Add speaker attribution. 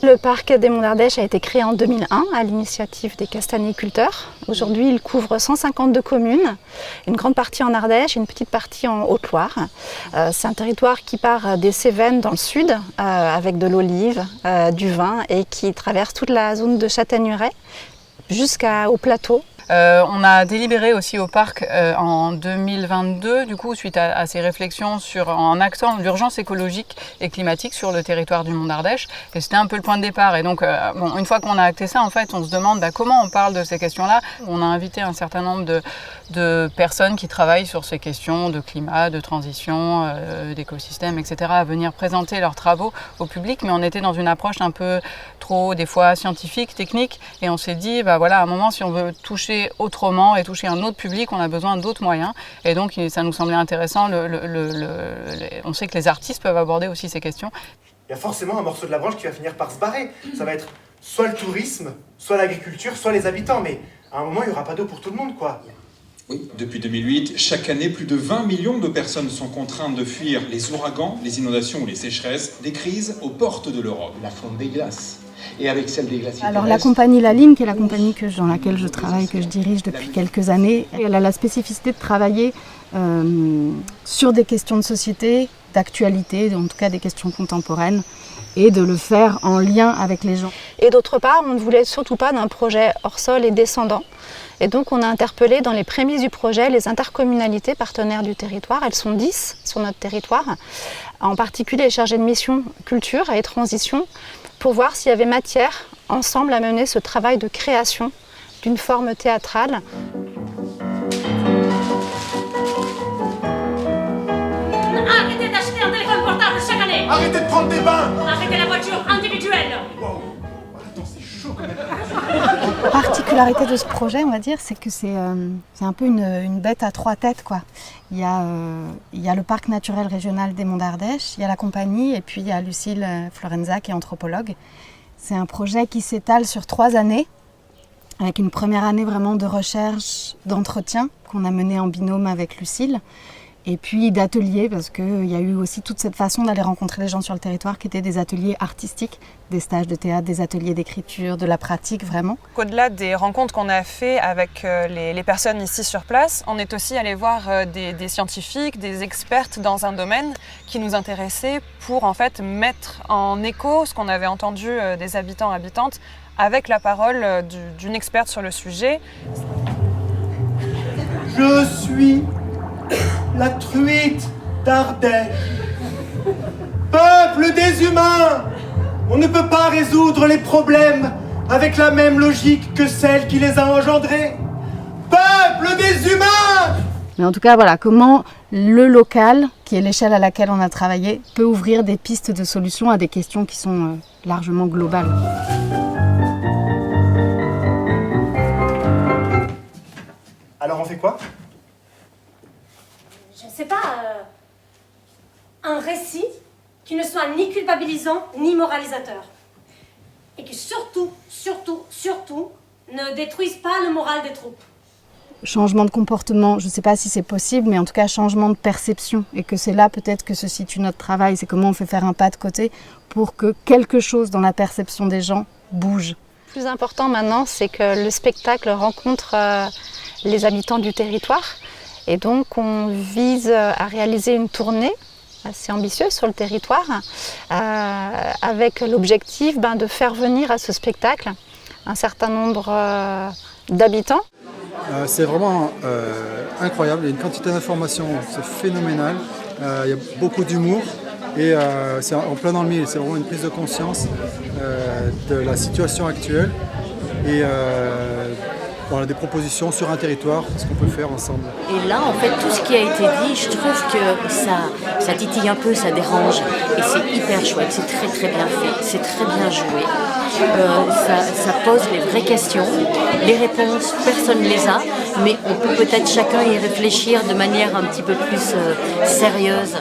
Speaker 1: Le parc des Monts d'Ardèche a été créé en 2001 à l'initiative des castagniculteurs. Aujourd'hui, il couvre 152 communes, une grande partie en Ardèche et une petite partie en Haute-Loire. C'est un territoire qui part des Cévennes dans le sud, avec de l'olive, du vin, et qui traverse toute la zone de Châtaigneraie jusqu'au plateau.
Speaker 2: On a délibéré aussi au parc en 2022, du coup, suite à ces réflexions en actant l'urgence écologique et climatique sur le territoire du Mont d'Ardèche. Et c'était un peu le point de départ. Et donc, une fois qu'on a acté ça, en fait, on se demande comment on parle de ces questions-là. On a invité un certain nombre de personnes qui travaillent sur ces questions de climat, de transition, d'écosystème, etc., à venir présenter leurs travaux au public. Mais on était dans une approche un peu trop, des fois, scientifique, technique. Et on s'est dit, à un moment, si on veut toucher autrement et toucher un autre public, on a besoin d'autres moyens. Et donc, ça nous semblait intéressant. On sait que les artistes peuvent aborder aussi ces questions.
Speaker 3: Il y a forcément un morceau de la branche qui va finir par se barrer. Ça va être soit le tourisme, soit l'agriculture, soit les habitants. Mais à un moment, il n'y aura pas d'eau pour tout le monde, quoi.
Speaker 4: Oui, depuis 2008, chaque année, plus de 20 millions de personnes sont contraintes de fuir les ouragans, les inondations ou les sécheresses, des crises aux portes de l'Europe.
Speaker 5: La fonte des glaces. Et avec celle des glaciers.
Speaker 1: Alors la compagnie La Lime, qui est la compagnie dans laquelle je travaille, que je dirige depuis quelques années, elle a la spécificité de travailler sur des questions de société, d'actualité, en tout cas des questions contemporaines, et de le faire en lien avec les gens. Et d'autre part, on ne voulait surtout pas d'un projet hors sol et descendant. Et donc on a interpellé dans les prémices du projet les intercommunalités partenaires du territoire. Elles sont 10 sur notre territoire, en particulier les chargés de mission culture et transition, pour voir s'il y avait matière ensemble à mener ce travail de création d'une forme théâtrale.
Speaker 6: Arrêtez d'acheter un téléphone portable chaque année.
Speaker 3: Arrêtez de prendre des bains.
Speaker 6: Arrêtez la voiture individuelle.
Speaker 3: Wow. Attends, c'est chaud quand même.
Speaker 1: La particularité de ce projet, on va dire, c'est que c'est un peu une bête à trois têtes, quoi. Il y a le parc naturel régional des Monts d'Ardèche, il y a la compagnie et puis il y a Lucille Florenza qui est anthropologue. C'est un projet qui s'étale sur 3 années, avec une première année vraiment de recherche, d'entretien qu'on a mené en binôme avec Lucille. Et puis d'ateliers, parce qu'il y a eu aussi toute cette façon d'aller rencontrer les gens sur le territoire qui étaient des ateliers artistiques, des stages de théâtre, des ateliers d'écriture, de la pratique vraiment.
Speaker 2: Au-delà des rencontres qu'on a fait avec les personnes ici sur place, on est aussi allé voir des scientifiques, des expertes dans un domaine qui nous intéressait pour en fait mettre en écho ce qu'on avait entendu des habitants et habitantes avec la parole d'une experte sur le sujet.
Speaker 3: Je suis la truite d'Ardèche. Peuple des humains, on ne peut pas résoudre les problèmes avec la même logique que celle qui les a engendrés. Peuple des humains!
Speaker 1: Mais en tout cas, voilà, comment le local, qui est l'échelle à laquelle on a travaillé, peut ouvrir des pistes de solutions à des questions qui sont largement globales.
Speaker 3: Alors on fait quoi?
Speaker 6: Je ne sais pas, un récit qui ne soit ni culpabilisant ni moralisateur. Et qui surtout ne détruise pas le moral des troupes.
Speaker 1: Changement de comportement, je ne sais pas si c'est possible, mais en tout cas changement de perception. Et que c'est là peut-être que se situe notre travail, c'est comment on fait faire un pas de côté pour que quelque chose dans la perception des gens bouge. Le plus important maintenant, c'est que le spectacle rencontre les habitants du territoire. Et donc on vise à réaliser une tournée assez ambitieuse sur le territoire avec l'objectif de faire venir à ce spectacle un certain nombre d'habitants.
Speaker 7: C'est vraiment incroyable, il y a une quantité d'informations, c'est phénoménal, il y a beaucoup d'humour et c'est en plein dans le mille, c'est vraiment une prise de conscience de la situation actuelle et voilà, des propositions sur un territoire, ce qu'on peut faire ensemble.
Speaker 8: Et là, en fait, tout ce qui a été dit, je trouve que ça titille un peu, ça dérange. Et c'est hyper chouette, c'est très très bien fait, c'est très bien joué. Ça pose les vraies questions. Les réponses, personne ne les a, mais on peut peut-être chacun y réfléchir de manière un petit peu plus sérieuse.